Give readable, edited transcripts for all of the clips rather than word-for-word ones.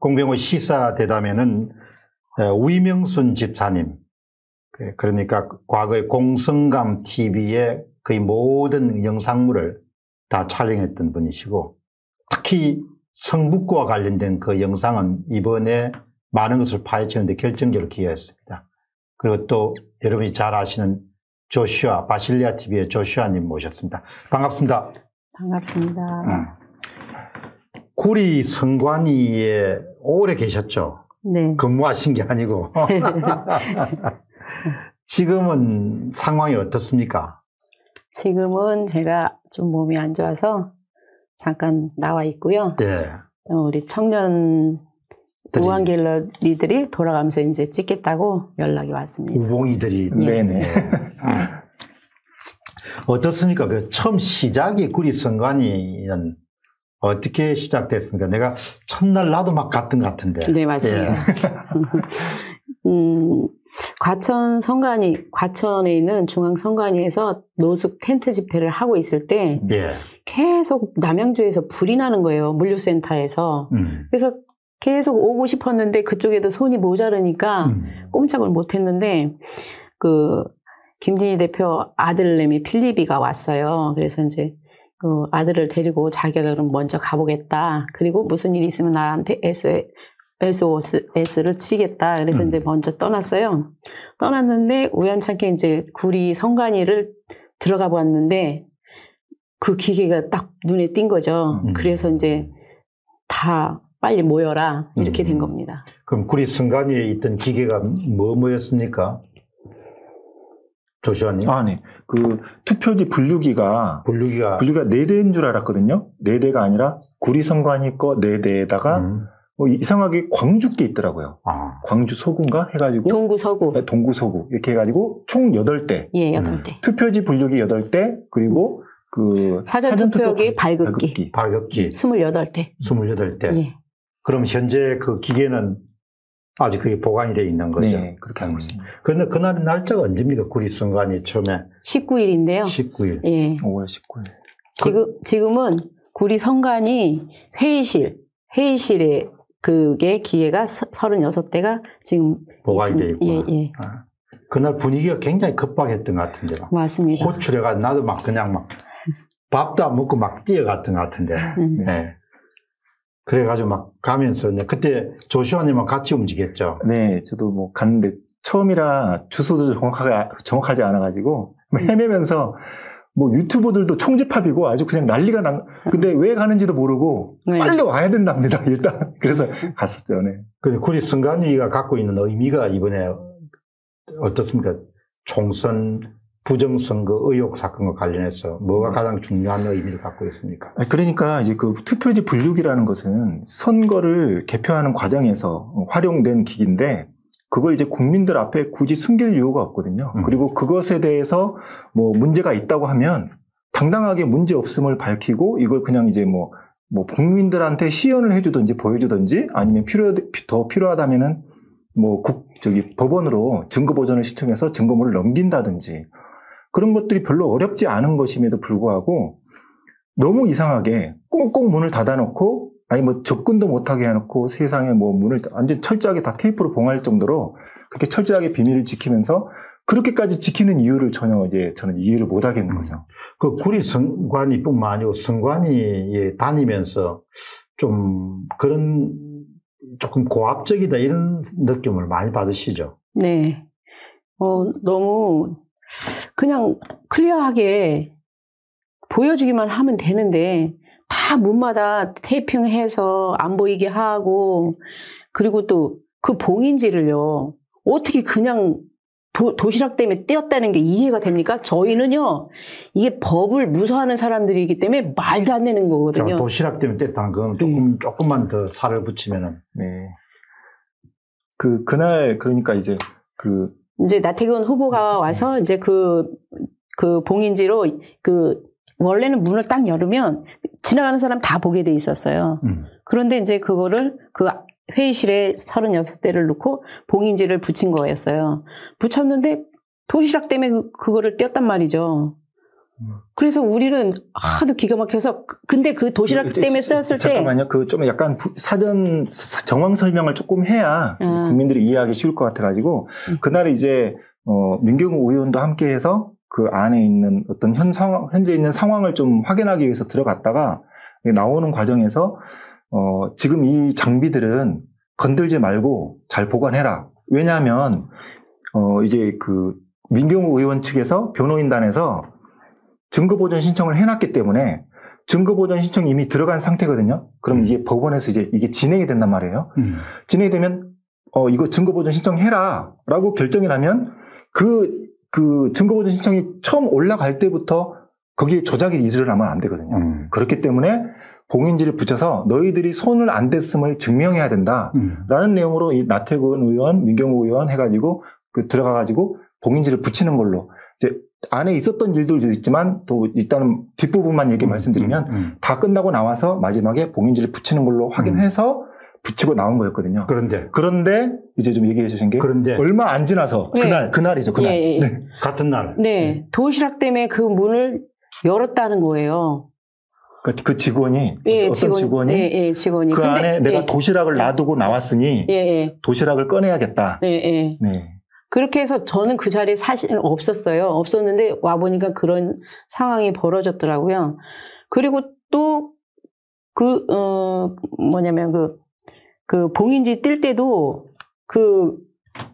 공병호 시사대담에는 위명순 집사님, 그러니까 과거에 공성감 TV의 거의 모든 영상물을 다 촬영했던 분이시고, 특히 성북구와 관련된 그 영상은 이번에 많은 것을 파헤치는데 결정적으로 기여했습니다. 그리고 또 여러분이 잘 아시는 조슈아, 바실리아 TV의 조슈아님 모셨습니다. 반갑습니다. 반갑습니다. 구리 성관이에 오래 계셨죠? 네. 근무하신 게 아니고. 지금은 상황이 어떻습니까? 지금은 제가 좀 몸이 안 좋아서 잠깐 나와 있고요. 예. 우리 청년 우환갤러리들이 돌아가면서 이제 찍겠다고 연락이 왔습니다. 우봉이들이. 네네. 어떻습니까? 그 처음 시작이 구리 성관이는 어떻게 시작됐습니까? 내가 첫날 나도 막 갔던 것 같은데. 네, 맞습니다. 예. 과천 성관이, 과천에 있는 중앙 성관이에서 노숙 텐트 집회를 하고 있을 때 예. 계속 남양주에서 불이 나는 거예요. 물류센터에서. 그래서 계속 오고 싶었는데 그쪽에도 손이 모자르니까 꼼짝을 못 했는데 그 김진희 대표 아들내미 필립이가 왔어요. 그래서 이제 그 아들을 데리고 자기가 그럼 먼저 가보겠다. 그리고 무슨 일이 있으면 나한테 SOS를 치겠다. 그래서 이제 먼저 떠났어요. 떠났는데 우연찮게 이제 구리 성관이를 들어가 보았는데 그 기계가 딱 눈에 띈 거죠. 그래서 이제 다 빨리 모여라 이렇게 된 겁니다. 그럼 구리 성관이에 있던 기계가 뭐였습니까? 조슈아님? 아, 네. 그 투표지 분류기가 4대인 줄 알았거든요. 4대가 아니라 구리 성관이 거 4대에다가 이상하게 광주께 있더라고요. 아. 광주 서구인가 해가지고. 동구 서구. 네, 동구 서구. 이렇게 해가지고 총 8대. 예, 8대. 투표지 분류기 8대, 그리고 그 사전투표기 발급기. 28대. 28대. 예. 그럼 현재 그 기계는 아직 그게 보관이 되어 있는 거죠? 네, 그렇게 알고 있습니다. 그런데 그날 날짜가 언제입니까? 구리 성관이 처음에. 19일인데요. 19일. 예. 5월 19일. 지금은 구리 성관이 회의실에 그게 기계가 36대가 지금 보관이 되어 있구나. 예, 예. 아. 그날 분위기가 굉장히 급박했던 것 같은데요. 맞습니다. 호출해가지고 나도 막 그냥 막 밥도 안 먹고 막 뛰어갔던 것 같은데. 네. 그래가지고 막 가면서 그때 조슈아님은 같이 움직였죠. 네, 저도 뭐 갔는데 처음이라 주소도 정확하지 않아가지고 헤매면서 뭐 유튜버들도 총집합이고 아주 그냥 난리가 근데 왜 가는지도 모르고 빨리 와야 된답니다, 일단. 그래서 갔었죠, 네. 근데 구리 성관이가 갖고 있는 의미가 이번에 어떻습니까? 총선 부정선거 의혹 사건과 관련해서 뭐가 가장 중요한 의미를 갖고 있습니까? 그러니까 이제 그 투표지 분류기라는 것은 선거를 개표하는 과정에서 활용된 기기인데 그걸 이제 국민들 앞에 굳이 숨길 이유가 없거든요. 그리고 그것에 대해서 뭐 문제가 있다고 하면 당당하게 문제 없음을 밝히고 이걸 그냥 이제 뭐 국민들한테 시연을 해주든지 보여주든지 아니면 더 필요하다면은 뭐 법원으로 증거 보전을 신청해서 증거물을 넘긴다든지 그런 것들이 별로 어렵지 않은 것임에도 불구하고 너무 이상하게 꽁꽁 문을 닫아놓고 아니 뭐 접근도 못하게 해놓고 세상에 뭐 문을 완전 철저하게 다 테이프로 봉할 정도로 그렇게 철저하게 비밀을 지키면서 그렇게까지 지키는 이유를 전혀 이제 저는 이해를 못 하겠는 거죠. 그 구리 성관이뿐만 아니고 성관이에 다니면서 좀 그런 조금 고압적이다 이런 느낌을 많이 받으시죠? 네. 너무 그냥 클리어하게 보여주기만 하면 되는데 다 문마다 테이핑해서 안 보이게 하고 그리고 또 그 봉인지를요 어떻게 그냥 도시락 때문에 떼었다는 게 이해가 됩니까? 저희는요 이게 법을 무서워하는 사람들이기 때문에 말도 안 되는 거거든요. 도시락 때문에 떼었다는 건 조금만 더 살을 붙이면은. 네. 그날 그러니까 이제 나태근 후보가 와서 이제 그 봉인지로 원래는 문을 딱 열으면 지나가는 사람 다 보게 돼 있었어요. 그런데 이제 그거를 그 회의실에 36대를 넣고 봉인지를 붙인 거였어요. 붙였는데 도시락 때문에 그거를 떼었단 말이죠. 그래서 우리는 하도 기가 막혀서 근데 그 도시락 때문에 썼을 때 잠깐만요. 그 좀 약간 사전 정황 설명을 조금 해야 국민들이 이해하기 쉬울 것 같아가지고 그날 이제 민경욱 의원도 함께해서 그 안에 있는 어떤 현재 있는 상황을 좀 확인하기 위해서 들어갔다가 나오는 과정에서 지금 이 장비들은 건들지 말고 잘 보관해라. 왜냐하면 이제 그 민경욱 의원 측에서 변호인단에서 증거보전 신청을 해놨기 때문에 증거보전 신청이 이미 들어간 상태거든요. 그럼 이게 법원에서 이제 이게 진행이 된단 말이에요. 진행이 되면 이거 증거보전 신청해라 라고 결정이 나면 그 증거보전 신청이 처음 올라갈 때부터 거기에 조작이 일어나면 안 되거든요. 그렇기 때문에 봉인지를 붙여서 너희들이 손을 안 댔음을 증명해야 된다라는 내용으로 이 나태근 의원, 민경욱 의원 해가지고 들어가가지고 봉인지를 붙이는 걸로 이제 안에 있었던 일들도 있지만 또 일단은 뒷부분만 말씀드리면 다 끝나고 나와서 마지막에 봉인지를 붙이는 걸로 확인해서 붙이고 나온 거였거든요. 그런데 이제 좀 얘기해 주신 게 얼마 안 지나서 그날이죠. 그날. 예. 네. 같은 날. 네. 도시락 때문에 그 문을 열었다는 거예요. 그 직원이 어떤 직원이 직원이 그 안에 내가 도시락을 놔두고 나왔으니 도시락을 꺼내야겠다. 네. 그렇게 해서 저는 그 자리에 사실은 없었어요. 없었는데 와보니까 그런 상황이 벌어졌더라고요. 그리고 또 그 봉인지 뛸 때도 그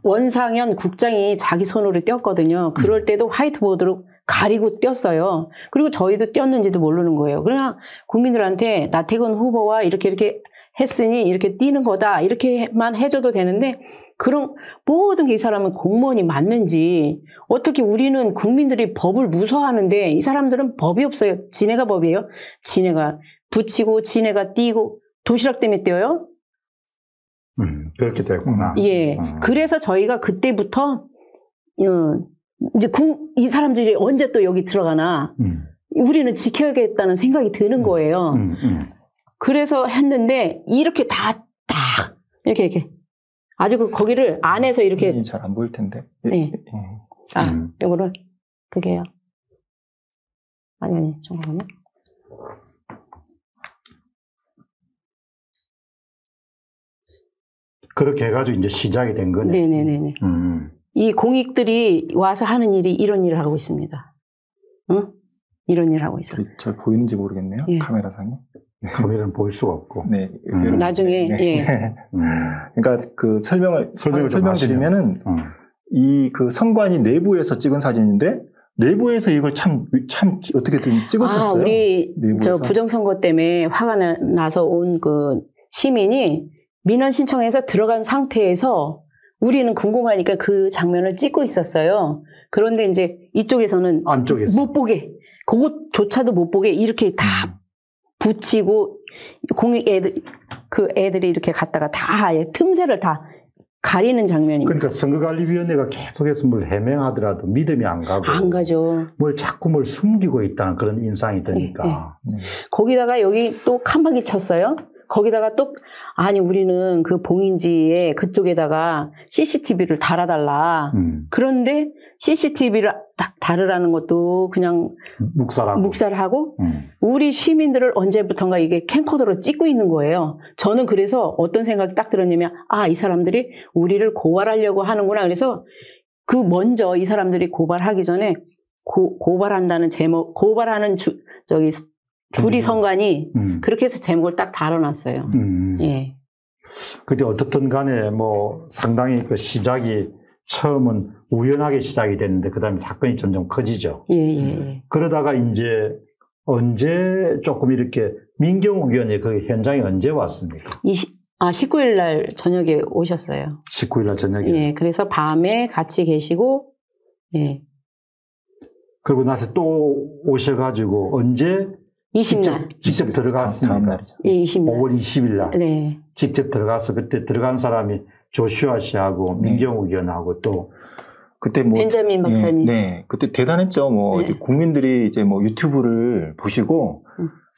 원상현 국장이 자기 손으로 띄었거든요. 그럴 때도 화이트보드로 가리고 띄었어요. 그리고 저희도 띄었는지도 모르는 거예요. 그냥 국민들한테 나태근 후보와 이렇게 했으니 이렇게 띄는 거다. 이렇게만 해줘도 되는데 그런 모든 게 이 사람은 공무원이 맞는지 어떻게 우리는 국민들이 법을 무서워하는데 이 사람들은 법이 없어요. 지네가 법이에요. 지네가 붙이고 지네가 띄고 도시락 때문에 띄어요. 그렇게 됐구나. 예. 그래서 저희가 그때부터 이제 이 사람들이 언제 또 여기 들어가나 우리는 지켜야겠다는 생각이 드는 거예요. 그래서 했는데 이렇게 다 이렇게 아주 거기를 안에서 이렇게 잘 안 보일 텐데. 네. 요거를 그게요. 아니 잠깐만요. 그렇게 해가지고 이제 시작이 된 거네. 네네네. 이 공익들이 와서 하는 일이 이런 일을 하고 있습니다. 이런 일을 하고 있어요. 잘 보이는지 모르겠네요. 카메라상에. 카메라는 보일 수가 없고. 네. 나중에. 그러니까 그 설명드리면은 이 그 선관위 내부에서 찍은 사진인데 내부에서 이걸 참 어떻게든 찍었었어요. 우리 내부에서. 저 부정선거 때문에 화가 나서 온 그 시민이 민원 신청해서 들어간 상태에서 우리는 궁금하니까 그 장면을 찍고 있었어요. 그런데 이제 이쪽에서는 안쪽에서 못 보게, 그것조차도 못 보게 이렇게 다 붙이고 공익 애들이 이렇게 갔다가 다 틈새를 다 가리는 장면입니다. 그러니까 선거관리위원회가 계속해서 뭘 해명하더라도 믿음이 안 가고 안 가죠. 뭘 숨기고 있다는 그런 인상이 드니까. 거기다가 여기 또 칸막이 쳤어요. 거기다가 또 우리는 그 봉인지에 그쪽에다가 CCTV를 달아달라. 그런데 CCTV를 달으라는 것도 그냥 묵살하고 우리 시민들을 언제부턴가 이게 캠코더로 찍고 있는 거예요. 저는 그래서 어떤 생각이 딱 들었냐면 이 사람들이 우리를 고발하려고 하는구나. 그래서 먼저 이 사람들이 고발하기 전에 고발한다는 제목, 고발하는 부리 선관이 그렇게 해서 제목을 딱 달아놨어요. 예. 근데 어떻든 간에 상당히 그 시작이 처음은 우연하게 시작이 됐는데 그다음에 사건이 점점 커지죠. 예. 그러다가 이제 언제 조금 이렇게 민경욱 의원이 그 현장에 언제 왔습니까? 19일 날 저녁에 오셨어요. 19일 날 저녁에. 예. 그래서 밤에 같이 계시고 예. 그리고 나서 또 오셔가지고 언제 20날. 직접 들어갔습니까? 다음 날이죠. 예, 20날. 5월 20일 날. 네. 직접 들어가서 그때 들어간 사람이 조슈아 씨하고 민경욱 의원하고 또 그때 벤자민 박사님. 네. 그때 대단했죠. 네. 국민들이 이제 유튜브를 보시고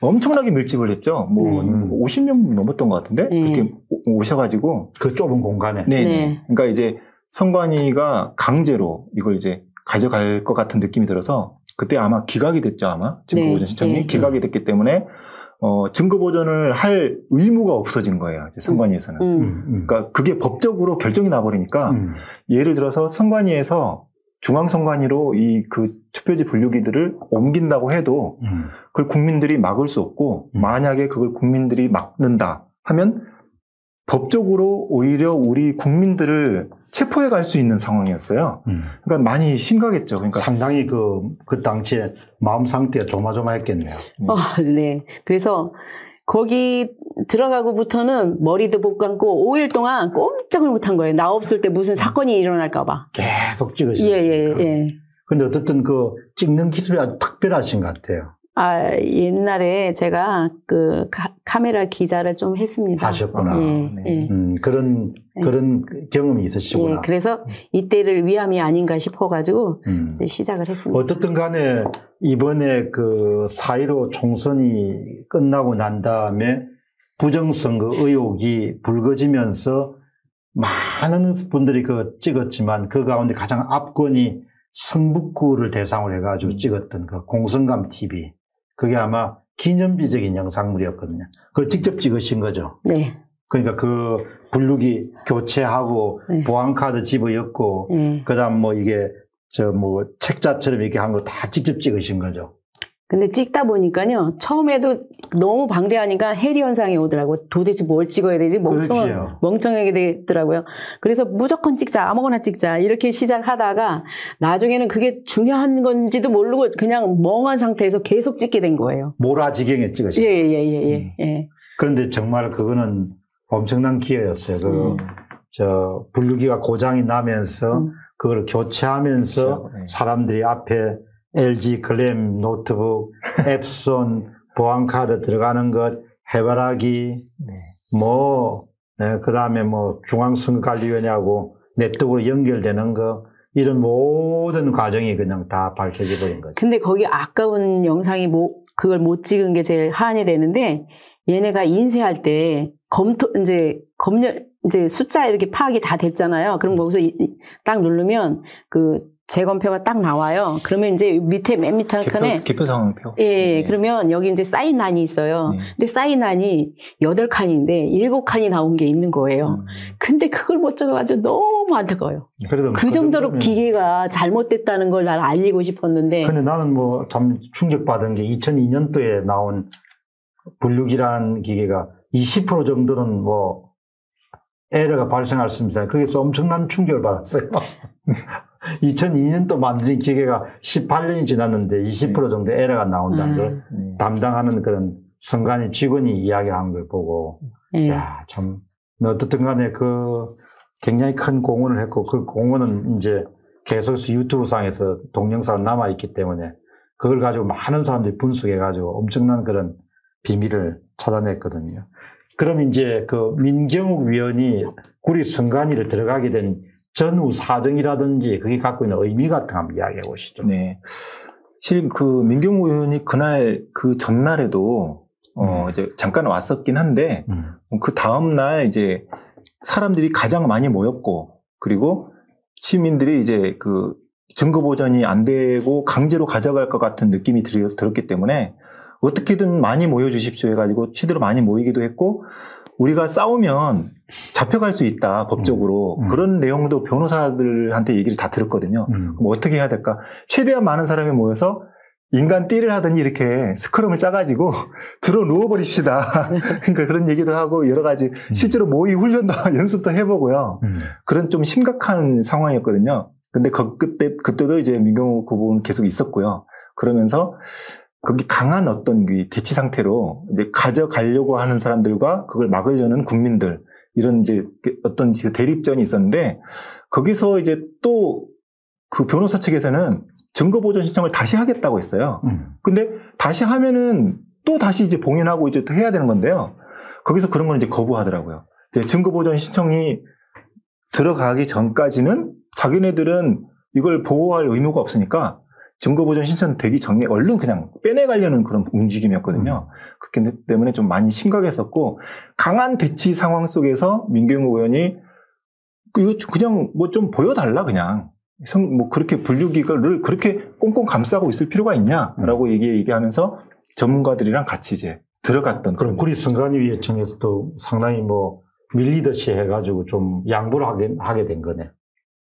엄청나게 밀집을 했죠. 50명 넘었던 것 같은데. 그렇게 오셔가지고. 그 좁은 공간에. 네. 그러니까 이제 선관위가 강제로 이걸 이제 가져갈 것 같은 느낌이 들어서 그때 아마 기각이 됐죠, 아마. 증거보전 신청이 네. 기각이 됐기 때문에 증거보전을 할 의무가 없어진 거예요, 이제 선관위에서는. 그러니까 그게 법적으로 결정이 나버리니까 예를 들어서 선관위에서 중앙선관위로 이 그 투표지 분류기들을 옮긴다고 해도 그걸 국민들이 막을 수 없고 만약에 그걸 국민들이 막는다 하면 법적으로 오히려 우리 국민들을 체포해 갈 수 있는 상황이었어요. 그러니까 많이 심각했죠. 그러니까 상당히 그 당시에 마음 상태가 조마조마했겠네요. 네. 그래서 거기 들어가고부터는 머리도 못 감고 5일 동안 꼼짝을 못한 거예요. 나 없을 때 무슨 사건이 일어날까봐. 계속 찍으시죠. 예. 근데 어쨌든 그 찍는 기술이 아주 특별하신 것 같아요. 옛날에 제가 그 카메라 기자를 좀 했습니다. 하셨구나. 예. 그런 경험이 있으시구나. 예, 그래서 이때를 위함이 아닌가 싶어가지고 이제 시작을 했습니다. 어떻든 간에 이번에 그 4.15 총선이 끝나고 난 다음에 부정선거 의혹이 불거지면서 많은 분들이 찍었지만 그 가운데 가장 압권이 성북구를 대상으로 해가지고 찍었던 그 공성감 TV. 그게 아마 기념비적인 영상물이었거든요. 그걸 직접 찍으신 거죠. 네. 그러니까 그 분류기 교체하고 네. 보안카드 집어였고, 그다음 뭐 이게 책자처럼 이렇게 한 거 다 직접 찍으신 거죠. 근데 찍다 보니까요, 처음에도 너무 방대하니까 해리 현상이 오더라고요. 도대체 뭘 찍어야 되지? 멍청하게 되더라고요. 그래서 무조건 찍자, 아무거나 찍자, 이렇게 시작하다가 나중에는 그게 중요한 건지도 모르고 그냥 멍한 상태에서 계속 찍게 된 거예요. 몰아지경에 찍으신 거예요. 예. 그런데 정말 그거는 엄청난 기회였어요. 분류기가 고장이 나면서 그걸 교체하면서 그렇죠. 네. 사람들이 앞에 LG 글램 노트북, 앱손, 보안카드 들어가는 것, 해바라기, 그 다음에 중앙선거관리위원회하고 네트워크로 연결되는 거, 이런 모든 과정이 그냥 다 밝혀져 버린 거죠. 근데 거기 아까운 영상이 그걸 못 찍은 게 제일 한이 되는데, 얘네가 인쇄할 때 이제 숫자 이렇게 파악이 다 됐잖아요. 그럼 거기서 딱 누르면 재검표가 딱 나와요. 그러면 이제 맨 밑에 칸에 개표 상황표. 예, 그러면 여기 이제 사인란이 있어요. 근데 사인란이 8칸인데 7칸이 나온 게 있는 거예요. 근데 그걸 못 적어가지고 너무 안타까워요. 그래도 그 정도로 기계가 잘못됐다는 걸 난 알리고 싶었는데. 근데 나는 참 충격받은 게 2002년도에 나온 분류기라는 기계가 20% 정도는 에러가 발생할 수 있습니다. 거기서 엄청난 충격을 받았어요. 2002년도 만든 기계가 18년이 지났는데 20% 정도 에러가 나온다는 걸 담당하는 그런 선관위 직원이 이야기하는 걸 보고, 참, 어떻든 간에 굉장히 큰 공헌을 했고, 그 공헌은 이제 계속해서 유튜브상에서 동영상 남아있기 때문에 그걸 가지고 많은 사람들이 분석해가지고 엄청난 그런 비밀을 찾아냈거든요. 그럼 이제 민경욱 위원이 구리 선관위를 들어가게 된 전후 사정이라든지 그게 갖고 있는 의미 같은 거 한번 이야기해 보시죠. 네. 실은 민경욱 의원이 그날 전날에도 이제 잠깐 왔었긴 한데 그 다음날 이제 사람들이 가장 많이 모였고, 그리고 시민들이 이제 증거 보전이 안 되고 강제로 가져갈 것 같은 느낌이 들었기 때문에 어떻게든 많이 모여주십시오 해가지고 최대로 많이 모이기도 했고, 우리가 싸우면 잡혀갈 수 있다, 법적으로. 그런 내용도 변호사들한테 얘기를 다 들었거든요. 그럼 어떻게 해야 될까? 최대한 많은 사람이 모여서 인간 띠를 하더니 이렇게 스크럼을 짜가지고 들어 누워버립시다. 그러니까 그런 얘기도 하고 여러 가지 실제로 모의 훈련도 연습도 해보고요. 그런 좀 심각한 상황이었거든요. 근데 그때도 이제 민경욱 후보는 계속 있었고요. 그러면서 거기 강한 어떤 대치 상태로 이제 가져가려고 하는 사람들과 그걸 막으려는 국민들, 이런 이제 어떤 대립전이 있었는데, 거기서 이제 또 그 변호사 측에서는 증거보전 신청을 다시 하겠다고 했어요. 근데 다시 하면은 또 다시 이제 봉인하고 이제 또 해야 되는 건데요. 거기서 그런 건 이제 거부하더라고요. 이제 증거보전 신청이 들어가기 전까지는 자기네들은 이걸 보호할 의무가 없으니까 증거보전 신청 되기 전에 얼른 그냥 빼내가려는 그런 움직임이었거든요. 그렇기 때문에 좀 많이 심각했었고, 강한 대치 상황 속에서 민경욱 의원이 그냥 좀 보여달라, 그냥. 뭐 그렇게 분류기를 그렇게 꽁꽁 감싸고 있을 필요가 있냐라고 얘기하면서 전문가들이랑 같이 이제 들어갔던. 그럼 구리 선관위원회청에서도 상당히 뭐 밀리듯이 해가지고 좀 양보를 하게 된 거네.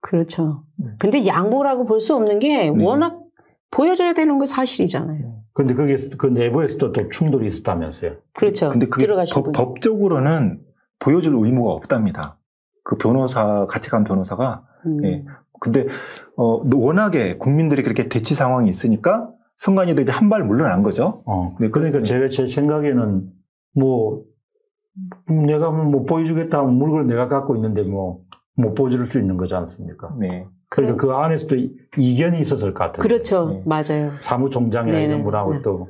그렇죠. 근데 양보라고 볼 수 없는 게 워낙 보여줘야 되는 거 사실이잖아요. 근데 그게 그 내부에서도 또 충돌이 있었다면서요. 그렇죠. 근데 그게 법적으로는 보여줄 의무가 없답니다. 그 변호사, 같이 간 변호사가. 예. 근데, 워낙에 국민들이 그렇게 대치 상황이 있으니까 선관위도 이제 한 발 물러난 거죠. 네, 그러니까 제 생각에는 뭐, 내가 뭐 보여주겠다 하면 물건을 내가 갖고 있는데 뭐, 못 보여줄 수 있는 거지 않습니까? 네. 그러니까 그 안에서도 이견이 있었을 것 같아요. 그렇죠. 네. 맞아요. 사무총장이나 이런 분하고 또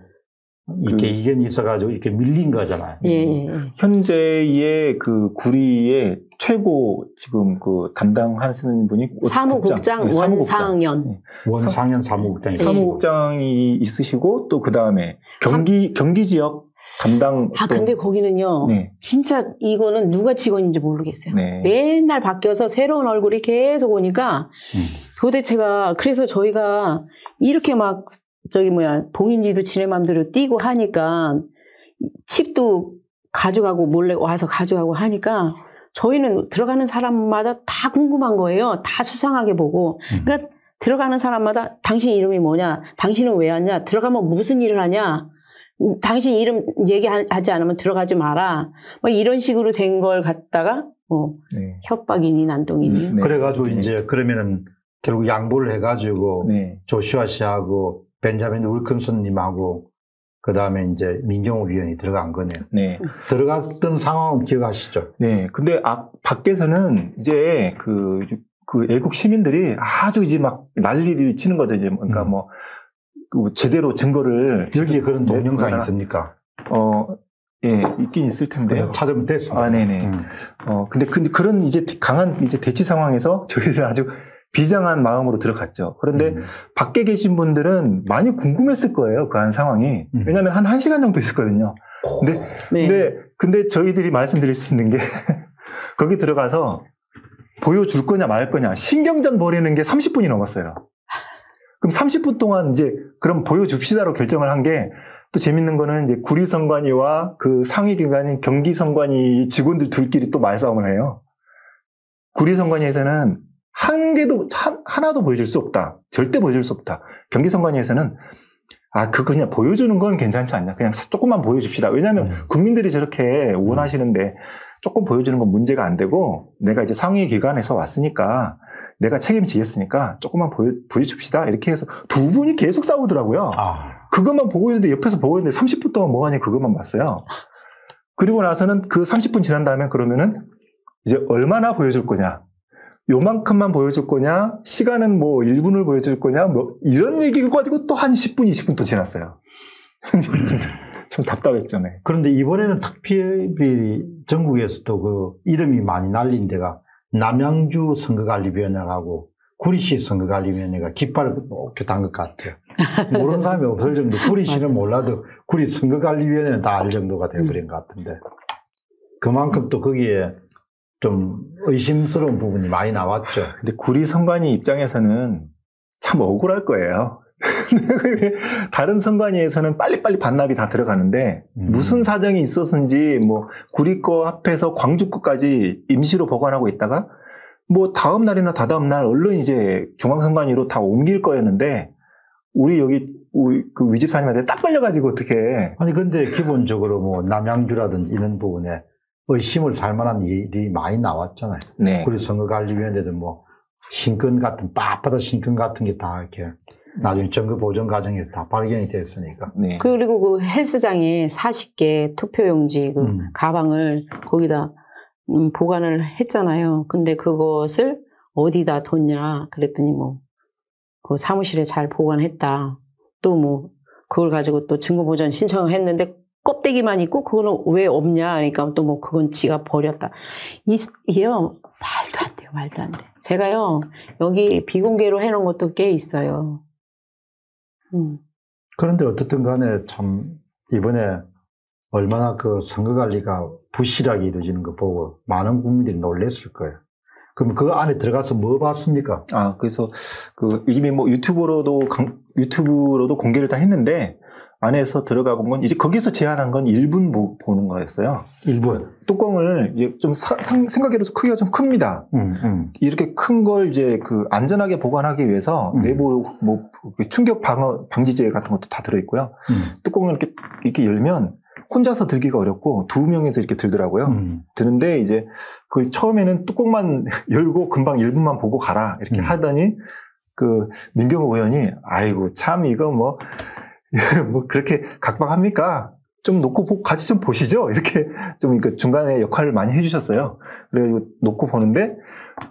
이렇게 이견이 있어가지고 이렇게 밀린 거잖아요. 예. 현재의 그 구리의 최고 지금 그 담당하시는 분이 사무국장 원상현. 네. 원상현 사무국장이 사무국장이 있으시고 또 그 다음에 경기 지역 담당. 근데 거기는요. 네. 진짜 이거는 누가 직원인지 모르겠어요. 네. 맨날 바뀌어서 새로운 얼굴이 계속 오니까 도대체가 그래서 저희가 이렇게 막 봉인지도 지네 맘대로 띄고 하니까 칩도 가져가고 몰래 와서 가져가고 하니까 저희는 들어가는 사람마다 다 궁금한 거예요. 다 수상하게 보고. 그러니까 들어가는 사람마다 당신 이름이 뭐냐? 당신은 왜 왔냐? 들어가면 무슨 일을 하냐? 당신 이름 얘기하지 않으면 들어가지 마라. 뭐 이런 식으로 된 걸 갖다가 협박이니 난동이니. 그래가지고 이제 그러면은 결국 양보를 해가지고 조슈아 씨하고 벤자민 윌킨슨님하고 그 다음에 이제 민경호 위원이 들어간 거네요. 네. 들어갔던 상황은 기억하시죠? 네. 근데 밖에서는 이제 그 애국 시민들이 아주 이제 막 난리를 치는 거죠. 이제 그러니까 뭐 제대로 증거를 여기에 그런 동영상 있습니까? 예, 있긴 있을 텐데. 찾으면 됐습니다. 네네. 근데 그런 이제 강한 이제 대치 상황에서 저희들 아주 비장한 마음으로 들어갔죠. 그런데 밖에 계신 분들은 많이 궁금했을 거예요. 그 한 상황이. 왜냐하면 한 1시간 정도 있었거든요. 근데 저희들이 말씀드릴 수 있는 게 거기 들어가서 보여줄 거냐 말 거냐 신경전 벌이는 게 30분이 넘었어요. 그럼 30분 동안 이제 그럼 보여줍시다로 결정을 한 게 또 재밌는 거는 이제 구리선관위와 그 상위기관인 경기선관위 직원들 둘끼리 또 말싸움을 해요. 구리선관위에서는 하나도 보여줄 수 없다. 절대 보여줄 수 없다. 경기선관위에서는 그냥 보여주는 건 괜찮지 않냐. 그냥 조금만 보여줍시다. 왜냐하면 국민들이 저렇게 원하시는데 조금 보여주는 건 문제가 안 되고 내가 이제 상위 기관에서 왔으니까 내가 책임지겠으니까 조금만 보여줍시다. 이렇게 해서 두 분이 계속 싸우더라고요. 그것만 보고 있는데 옆에서 보고 있는데 30분 동안 뭐 하냐 그것만 봤어요. 그리고 나서는 그 30분 지난 다음에 그러면은 이제 얼마나 보여줄 거냐. 요만큼만 보여줄 거냐, 시간은 뭐 1분을 보여줄 거냐, 뭐 이런 얘기 가지고 또 한 10분, 20분 또 지났어요. 좀 답답했죠. 네. 그런데 이번에는 특별히 전국에서도 그 이름이 많이 날린 데가 남양주 선거관리위원회하고 구리시 선거관리위원회가 깃발을 높게 단 것 같아요. 모르는 사람이 없을 정도, 구리시는 몰라도 구리 선거관리위원회는 다 알 정도가 돼버린 것 같은데 그만큼 또 거기에 좀 의심스러운 부분이 많이 나왔죠. 근데 구리 선관위 입장에서는 참 억울할 거예요. 다른 선관위에서는 빨리빨리 반납이 다 들어가는데 무슨 사정이 있었는지 뭐 구리 거 합해서 광주 거까지 임시로 보관하고 있다가 뭐 다음 날이나 다다음 날 얼른 이제 중앙선관위로 다 옮길 거였는데 우리 그 위집사님한테 딱 걸려가지고 어떻게. 아니 근데 기본적으로 뭐 남양주라든지 이런 부분에 의심을 살 만한 일이 많이 나왔잖아요. 네. 구리 선거관리위원회도 뭐 신건 같은 빳빳한 신건 같은 게 다 이렇게 나중에 정거 보정 과정에서 다 발견이 됐으니까. 네. 그리고 그 헬스장에 40개 투표용지 그 가방을 거기다 보관을 했잖아요. 근데 그것을 어디다 뒀냐 그랬더니 뭐 그 사무실에 잘 보관했다. 또 뭐 그걸 가지고 또 증거 보전 신청을 했는데 껍데기만 있고 그거는 왜 없냐 그러니까 또 뭐 그건 지가 버렸다. 이게요 말도 안 돼요. 말도 안 돼. 제가요 여기 비공개로 해놓은 것도 꽤 있어요. 그런데 어떻든 간에 참 이번에 얼마나 그 선거관리가 부실하게 이루어지는 거 보고 많은 국민들이 놀랐을 거예요. 그럼 그 안에 들어가서 뭐 봤습니까? 그래서 이미 뭐 유튜브로도 공개를 다 했는데, 안에서 들어가 본 건, 이제 거기서 제한한 건 1분 보는 거였어요. 1분. 뚜껑을 좀 생각해도 크기가 좀 큽니다. 이렇게 큰 걸 이제 안전하게 보관하기 위해서 내부 뭐 충격 방지제 같은 것도 다 들어있고요. 뚜껑을 이렇게 열면 혼자서 들기가 어렵고 2명이서 이렇게 들더라고요. 드는데 이제 처음에는 뚜껑만 열고 금방 1분만 보고 가라 이렇게 하더니 민경호 의원이 아이고 참 이거 뭐 그렇게 각박합니까? 좀 놓고 같이 좀 보시죠. 이렇게 좀 중간에 역할을 많이 해주셨어요. 그래가지고 놓고 보는데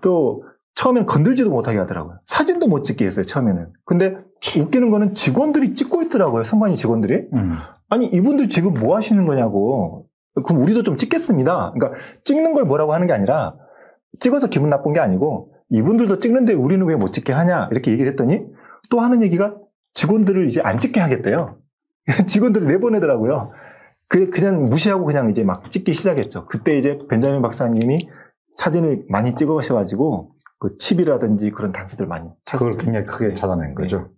또 처음에는 건들지도 못하게 하더라고요. 사진도 못 찍게 했어요, 처음에는. 근데 웃기는 거는 직원들이 찍고 있더라고요, 선관위 직원들이. 아니, 이분들 지금 뭐 하시는 거냐고. 그럼 우리도 좀 찍겠습니다. 그러니까 찍는 걸 뭐라고 하는 게 아니라 찍어서 기분 나쁜 게 아니고 이분들도 찍는데 우리는 왜 못 찍게 하냐 이렇게 얘기를 했더니 또 하는 얘기가 직원들을 이제 안 찍게 하겠대요. 직원들을 내보내더라고요. 그냥 무시하고 그냥 이제 막 찍기 시작했죠. 그때 이제 벤자민 박사님이 사진을 많이 찍으셔가지고 칩이라든지 그런 단서들 많이 그걸 굉장히 크게 찾아낸 거죠.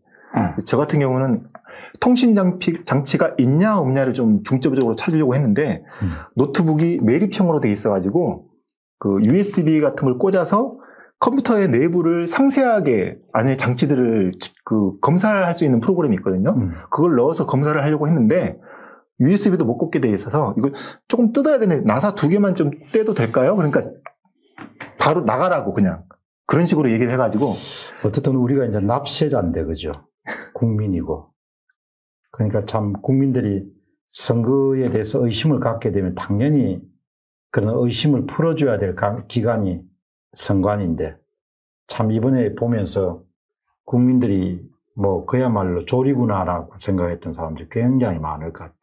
저 같은 경우는 통신 장치가 있냐 없냐를 좀 중점적으로 찾으려고 했는데 노트북이 매립형으로 돼 있어가지고 USB 같은 걸 꽂아서 컴퓨터의 내부를 상세하게 안에 장치들을 검사를 할 수 있는 프로그램이 있거든요. 그걸 넣어서 검사를 하려고 했는데 USB도 못 꽂게 돼 있어서 이걸 조금 뜯어야 되는데 나사 2개만 좀 떼도 될까요? 그러니까 바로 나가라고 그냥 그런 식으로 얘기를 해가지고 어쨌든 우리가 이제 납세자인데 그죠? 국민이고 그러니까 참 국민들이 선거에 대해서 의심을 갖게 되면 당연히 그런 의심을 풀어줘야 될 기관이 선관인데 참 이번에 보면서 국민들이 뭐 그야말로 조리구나라고 생각했던 사람들이 굉장히 많을 것 같아요.